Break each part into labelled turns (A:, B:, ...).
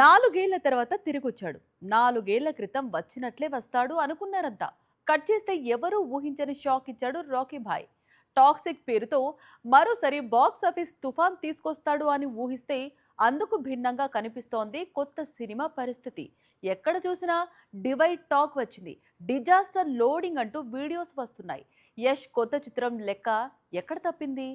A: నాలుగేళ్ల తర్వాత తిరిగొచ్చాడు. నాలుగేళ్ల క్రితం వచ్చినట్లే వస్తాడు అనుకున్నారంతా. కట్ చేస్తే ఎవరూ ఊహించని షాక్ ఇచ్చాడు రాకీ భాయ్. టాక్సిక్ పేరుతో మరోసారి బాక్స్ ఆఫీస్ తుఫాన్ తీసుకొస్తాడు అని ఊహిస్తే అందుకు భిన్నంగా కనిపిస్తోంది కొత్త సినిమా పరిస్థితి. ఎక్కడ చూసినా డివైడ్ టాక్ వచ్చింది. డిజాస్టర్ లోడింగ్ అంటూ వీడియోస్ వస్తున్నాయి. యష్ కొత్త చిత్రం లెక్క ఎక్కడ తప్పింది?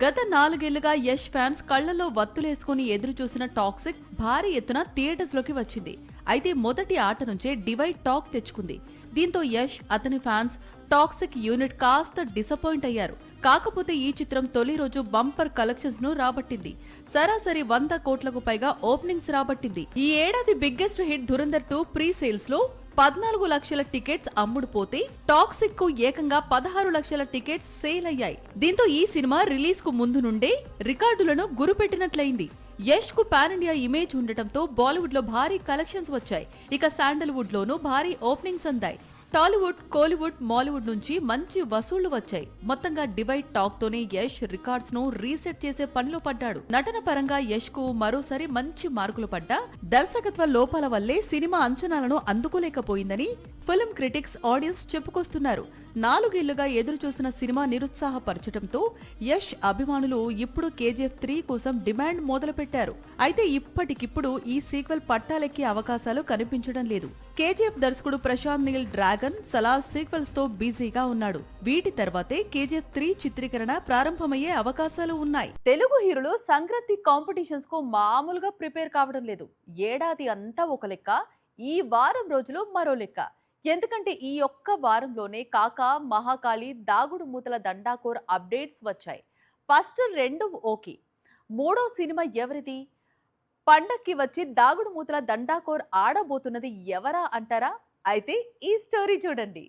A: గత 4 ఏళ్లుగా యష్ ఫ్యాన్స్ కళ్లలో వత్తులేసుకుని ఎదురు చూసిన టాక్సిక్ భారీ ఎత్తున థియేటర్స్ లోకి వచ్చింది. అయితే మొదటి ఆట నుంచే డివైడ్ టాక్ తెచ్చుకుంది. దీంతో యష్ అతని ఫ్యాన్స్ టాక్సిక్ యూనిట్ కాస్త డిసప్పాయింట్ అయ్యారు. కాకపోతే ఈ చిత్రం తొలి రోజు బంపర్ కలెక్షన్స్ ను రాబట్టింది. సరాసరి 100 కోట్లకు పైగా ఓపెనింగ్స్ రాబట్టింది. ఈ ఏడాది biggest hit Dhurandhar 2 pre sales లో 14 లక్షల టికెట్స్ అమ్ముడుపోతే టాక్సిక్ కు ఏకంగా 16 లక్షల టికెట్స్ సేల్ అయ్యాయి. దీంతో ఈ సినిమా రిలీజ్ కు ముందు నుండే రికార్డులను గురిపెట్టినట్లయింది. యష్ కు పాన్ ఇండియా ఇమేజ్ ఉండటంతో బాలీవుడ్ లో భారీ కలెక్షన్స్ వచ్చాయి. ఇక శాండల్వుడ్ లోనూ భారీ ఓపెనింగ్స్ అందాయి. టాలీవుడ్, కోలీవుడ్, మాలీవుడ్ నుంచి మంచి వసూళ్లు వచ్చాయి. మొత్తంగా డివైడ్ టాక్ తోనే యష్ రికార్డ్స్ ను రీసెట్ చేసే పనిలో పడ్డాడు. నటన పరంగా యష్ కు మరోసారి మంచి మార్కులు పడ్డా దర్శకత్వ లోపాల వల్లే సినిమా అంచనాలను అందుకోలేకపోయిందని ఫిల్మ్ క్రిటిక్స్, ఆడియన్స్ చెప్పుకొస్తున్నారు. 4 ఏళ్లుగా ఎదురు చూసిన సినిమా నిరుత్సాహపరచడంతో యష్ అభిమానులు ఇప్పుడు KGF 3 కోసం డిమాండ్ మొదలుపెట్టారు. అయితే ఇప్పటికిప్పుడు ఈ సీక్వెల్ పట్టాలెక్కే అవకాశాలు కనిపించడం లేదు. KGF దర్శకుడు ప్రశాంత్ నీల్ డ్రాగన్, సలార్ సీక్వెల్స్ తో బిజీగా ఉన్నాడు. వీటి తర్వాతే KGF 3 చిత్రీకరణ ప్రారంభమయ్యే అవకాశాలు ఉన్నాయి. తెలుగు హీరోలు సంక్రాంతి కాంపిటీషన్స్ కు మామూలుగా ప్రిపేర్ కావడం లేదు. ఏడాది అంతా ఒక లెక్క, ఈ వారం రోజులు మరో లెక్క. ఎందుకంటే ఈ ఒక్క వారంలోనే కాకా, మహాకాళి, దాగుడు మూతల దండాకోర్ అప్డేట్స్ వచ్చాయి. First 2 okay. మూడో సినిమా ఎవరిది? పండక్కి వచ్చి దాగుడు మూతల దండాకోర్ ఆడబోతున్నది ఎవరా అంటారా? అయితే ఈ స్టోరీ చూడండి.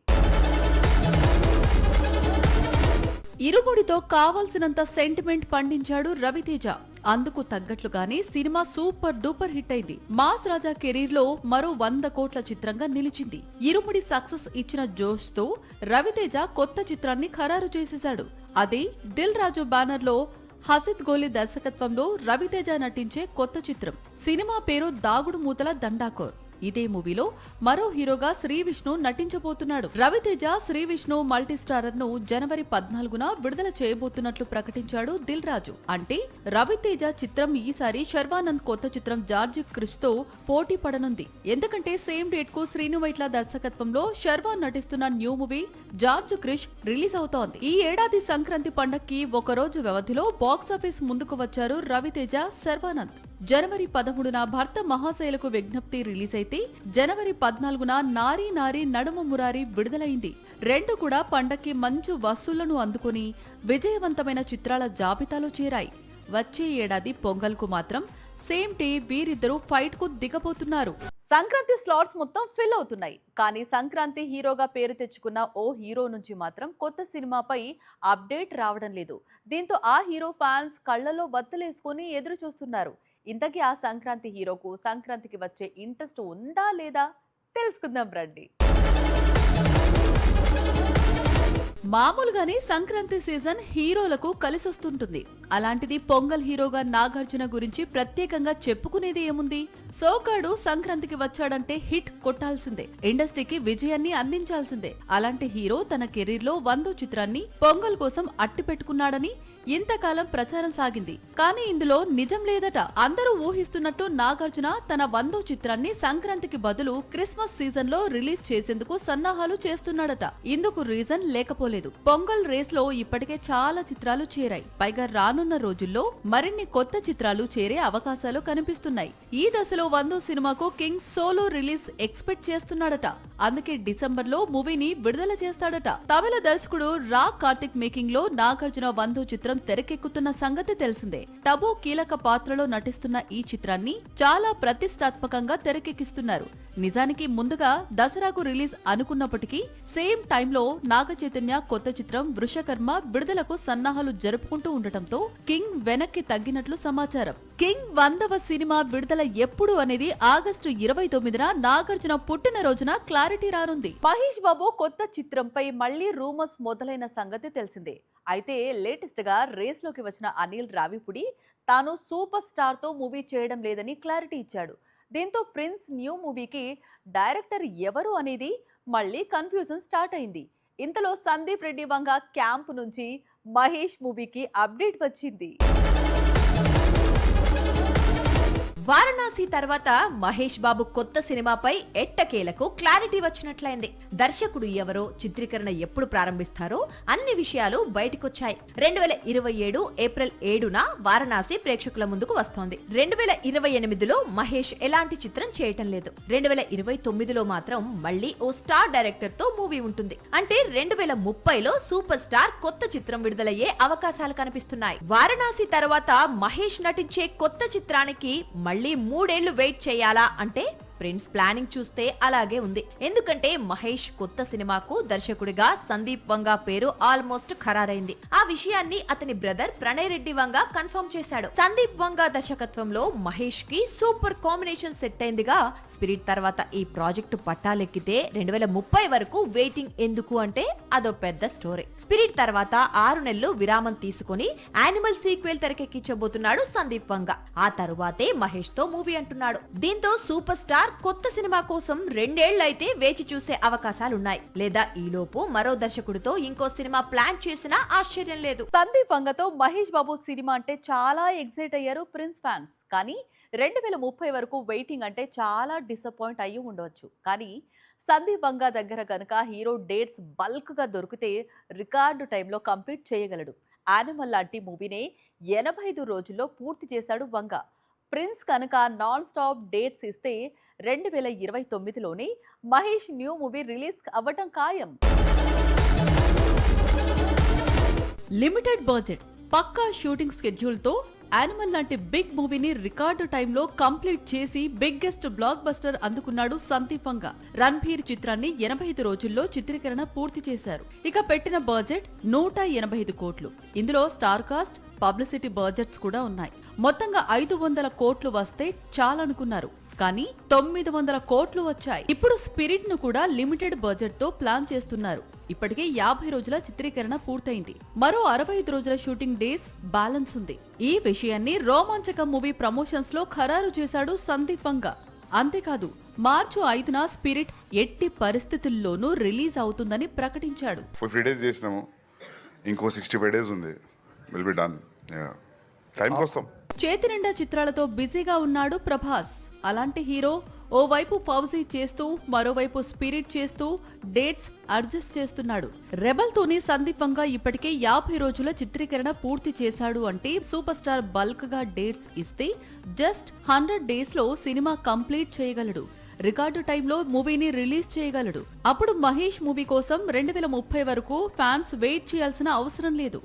A: ఇరుముడితో కావాల్సినంత సెంటిమెంట్ పండించాడు రవితేజ. అందుకు తగ్గట్లుగానే సినిమా సూపర్ డూపర్ హిట్ అయింది. మాస్ రాజా కెరీర్ లో మరో 100 కోట్ల చిత్రంగా నిలిచింది. ఇరుముడి సక్సెస్ ఇచ్చిన జోష్ తో రవితేజ కొత్త చిత్రాన్ని ఖరారు చేసేశాడు. అదే దిల్ రాజు బ్యానర్ లో హసిత్ గోలి దర్శకత్వంలో రవితేజ నటించే కొత్త చిత్రం. సినిమా పేరు దాగుడు మూతల దండాకోర్. ఇదే మూవీలో మరో హీరోగా శ్రీ విష్ణు నటించబోతున్నాడు. రవితేజ శ్రీ విష్ణు మల్టీ స్టారర్ ను జనవరి 14న విడుదల చేయబోతున్నట్లు ప్రకటించాడు దిల్ రాజు. అంటే రవితేజ చిత్రం ఈసారి శర్వానంద్ కొత్త చిత్రం జార్జ్ క్రిష్ తో పోటీ పడనుంది. ఎందుకంటే సేమ్ డేట్ కు శ్రీను వైట్ల దర్శకత్వంలో శర్వాన్ నటిస్తున్న new movie George Krish release అవుతోంది. ఈ ఏడాది సంక్రాంతి పండక్కి ఒకరోజు వ్యవధిలో బాక్సాఫీస్ ముందుకు వచ్చారు రవితేజ, శర్వానంద్. జనవరి 13న భర్త మహాశైలకు విజ్ఞప్తి రిలీజ్ అయితే జనవరి 14న నారీ నారీ నడుమ మురారి విడుదలైంది. రెండు కూడా పండక్కి మంచు వసూళ్లను అందుకుని విజయవంతమైన చిత్రాల జాబితాలో చేరాయి. వచ్చే ఏడాది పొంగల్ కు మాత్రం సేమ్ డే వీరిద్దరూ ఫైట్ కు దిగబోతున్నారు. సంక్రాంతి స్లాట్స్ మొత్తం ఫిల్ అవుతున్నాయి. కానీ సంక్రాంతి హీరోగా పేరు తెచ్చుకున్న ఓ హీరో నుంచి మాత్రం కొత్త సినిమాపై అప్డేట్ రావడం లేదు. దీంతో ఆ హీరో ఫ్యాన్స్ కళ్లలో వత్తులేసుకుని ఎదురు చూస్తున్నారు. ఇంతకీ ఆ సంక్రాంతి హీరోకు సంక్రాంతికి వచ్చే ఇంట్రెస్ట్ ఉందా లేదా తెలుసుకుందాం రండి. మామూలుగానే సంక్రాంతి సీజన్ హీరోలకు కలిసొస్తుంటుంది. అలాంటిది పొంగల్ హీరోగా నాగార్జున గురించి ప్రత్యేకంగా చెప్పుకునేది ఏముంది? సోకాడు సంక్రాంతికి వచ్చాడంటే హిట్ కొట్టాల్సిందే, ఇండస్ట్రీకి విజయాన్ని అందించాల్సిందే. అలాంటి హీరో తన కెరీర్ లో 100వ చిత్రాన్ని పొంగల్ కోసం అట్టి పెట్టుకున్నాడని ఇంతకాలం ప్రచారం సాగింది. కానీ ఇందులో నిజం లేదట. అందరూ ఊహిస్తున్నట్టు నాగార్జున తన 100వ చిత్రాన్ని సంక్రాంతికి బదులు క్రిస్మస్ సీజన్ లో రిలీజ్ చేసేందుకు సన్నాహాలు చేస్తున్నాడట. ఇందుకు రీజన్ లేకపోలేదు. పొంగల్ రేస్ లో ఇప్పటికే చాలా చిత్రాలు చేరాయి. పైగా రానున్న రోజుల్లో మరిన్ని కొత్త చిత్రాలు చేరే అవకాశాలు కనిపిస్తున్నాయి. ఈ దశలో 100వ సినిమాకు కింగ్ సోలో రిలీజ్ ఎక్స్పెక్ట్ చేస్తున్నాడట. అందుకే డిసెంబర్ లో మూవీని విడుదల చేస్తాడట. తమిళ దర్శకుడు రా కార్తిక్ మేకింగ్ లో నాగార్జున 100వ చిత్రం తెరకెక్కుతున్న సంగతి తెలిసిందే. టబు కీలక పాత్రలో నటిస్తున్న ఈ చిత్రాన్ని చాలా ప్రతిష్టాత్మకంగా తెరకెక్కిస్తున్నారు. నిజానికి ముందుగా దసరాకు రిలీజ్ అనుకున్నప్పటికీ సేమ్ టైంలో నాగ చైతన్య కొత్త చిత్రం వృషకర్మ విడుదలకు సన్నాహాలు జరుపుకుంటూ ఉండటంతో కింగ్ వెనక్కి తగ్గినట్లు సమాచారం. కింగ్ 100వ సినిమా విడుదల ఎప్పుడు అనేది ఆగస్టు 29న నాగార్జున పుట్టినరోజున క్లారిటీ రానుంది. మహేష్ బాబు కొత్త చిత్రంపై మళ్లీ రూమర్స్ మొదలైన సంగతి తెలిసిందే. అయితే లేటెస్ట్ గా రేస్ లోకి వచ్చిన అనిల్ రావిపూడి తాను సూపర్ స్టార్ తో మూవీ చేయడం లేదని క్లారిటీ ఇచ్చాడు. దీంతో ప్రిన్స్ న్యూ మూవీకి డైరెక్టర్ ఎవరు అనేది మళ్ళీ కన్ఫ్యూజన్ స్టార్ట్ అయింది. ఇంతలో సందీప్ రెడ్డి వంగ క్యాంప్ నుంచి మహేష్ మూవీకి అప్డేట్ వచ్చింది.
B: వారణాసి తర్వాత మహేష్ బాబు కొత్త సినిమాపై ఎట్టకేలకు క్లారిటీ వచ్చినట్లయింది. దర్శకుడు ఎవరో, చిత్రీకరణ ఎప్పుడు ప్రారంభిస్తారో అన్ని విషయాలు బయటకొచ్చాయి. 2027 ఏప్రిల్ 7న వారణాసి ప్రేక్షకుల ముందుకు వస్తోంది. 2028లో మహేష్ ఎలాంటి చిత్రం చేయటం లేదు. 2029లో మాత్రం మళ్ళీ ఓ స్టార్ డైరెక్టర్ తో మూవీ ఉంటుంది. అంటే 2030లో సూపర్ స్టార్ కొత్త చిత్రం విడుదలయ్యే అవకాశాలు కనిపిస్తున్నాయి. వారణాసి తర్వాత మహేష్ నటించే కొత్త చిత్రానికి మళ్ళీ 3 ఏళ్లు వెయిట్ చేయాలా అంటే ప్రిన్స్ ప్లానింగ్ చూస్తే అలాగే ఉంది. ఎందుకంటే మహేష్ కొత్త సినిమాకు దర్శకుడిగా సందీప్ వంగ పేరు ఆల్మోస్ట్ ఖరారైంది. ఆ విషయాన్ని అతని బ్రదర్ ప్రణయ్ రెడ్డి వంగ కన్ఫర్మ్ చేశాడు. సందీప్ వంగ దర్శకత్వంలో మహేష్ కి సూపర్ కాంబినేషన్ సెట్ అయిందిగా. స్పిరిట్ తర్వాత ఈ ప్రాజెక్టు పట్టాలెక్కితే 2030 వరకు వెయిటింగ్ ఎందుకు అంటే అదో పెద్ద స్టోరీ. స్పిరిట్ తర్వాత 6 నెలలు విరామం తీసుకుని యానిమల్ సీక్వెల్ తెరకెక్కించబోతున్నాడు సందీప్ వంగ. ఆ తరువాతే మహేష్ తో మూవీ అంటున్నాడు. దీంతో సూపర్ స్టార్ కొత్త సినిమా కోసం 2 ఏళ్లైతే వేచి చూసే అవకాశాలున్నాయి. లేదా ఈలోపు మరో దర్శకుడితో ఇంకో సినిమా ప్లాన్ చేసినా ఆశ్చర్యం లేదు.
A: సందీప్ వంగతో మహేష్ బాబు సినిమా అంటే చాలా ఎక్సైట్ అయ్యారు ప్రిన్స్ ఫ్యాన్స్. కానీ 2030 వరకు వెయిటింగ్ అంటే చాలా డిసప్పాయింట్ అయ్యి ఉండవచ్చు. కానీ సందీప్ వంగ దగ్గర గనక హీరో డేట్స్ బల్క్ గా దొరికితే రికార్డు టైంలో కంప్లీట్ చేయగలడు. యానిమల్ లాంటి మూవీనే 85 రోజుల్లో పూర్తి చేశాడు వంగ. ప్రిన్స్ కనుక నాన్ స్టాప్ డేట్స్ ఇస్తే 2029లోనే మహేష్ న్యూ మూవీ రిలీజ్ అవ్వటం ఖాయం. లిమిటెడ్ బడ్జెట్, పక్కా షూటింగ్ స్కెడ్యూల్ తో యానిమల్ లాంటి బిగ్ మూవీని రికార్డు టైంలో కంప్లీట్ చేసి బిగ్గెస్ట్ బ్లాక్ బస్టర్ అందుకున్నాడు సందీప్ వంగ. రణ్బీర్ చిత్రాన్ని 85 రోజుల్లో చిత్రీకరణ పూర్తి చేశారు. ఇక పెట్టిన బడ్జెట్ 185 కోట్లు. ఇందులో స్టార్ కాస్ట్, పబ్లిసిటీ బడ్జెట్స్ కూడా ఉన్నాయి. మొత్తంగా 500 కోట్లు వస్తే చాలనుకున్నారు. కానీ 900 కోట్లు వచ్చాయి. ఇప్పుడు స్పిరిట్ ను కూడా లిమిటెడ్ బడ్జెట్ తో ప్లాన్ చేస్తున్నారు. ఇప్పటికే 50 రోజుల చిత్రీకరణ పూర్తయింది. మరో 65 రోజుల షూటింగ్ డేస్ బ్యాలెన్స్ ఉంది. ఈ విషయాన్ని రోమాంచక మూవీ ప్రమోషన్స్ లో ఖరారు చేశాడు సందీప్ వంగ. అంతేకాదు మార్చి 5న స్పిరిట్ ఎట్టి పరిస్థితుల్లోనూ రిలీజ్ అవుతుందని ప్రకటించాడు.
C: 50 days చేసినాము, ఇంకో 65 days ఉంది. Will be done. టైంకి వస్తాం.
A: చేతి నిండా చిత్రాలతో బిజీగా ఉన్నాడు ప్రభాస్. అలాంటి హీరో ఓవైపు ఫౌజీ చేస్తూ మరోవైపు స్పిరిట్ చేస్తూ డేట్స్ అడ్జస్ట్ చేస్తున్నాడు. రెబల్ తోని సందీప్ వంగ ఇప్పటికే 50 రోజుల చిత్రీకరణ పూర్తి చేశాడు. అంటే సూపర్ స్టార్ బల్క్ గా డేట్స్ ఇస్తే జస్ట్ 100 days లో సినిమా కంప్లీట్ చేయగలడు. రికార్డు టైంలో మూవీని రిలీజ్ చేయగలడు. అప్పుడు మహేష్ మూవీ కోసం 2030 వరకు ఫ్యాన్స్ వెయిట్ చేయాల్సిన అవసరం లేదు.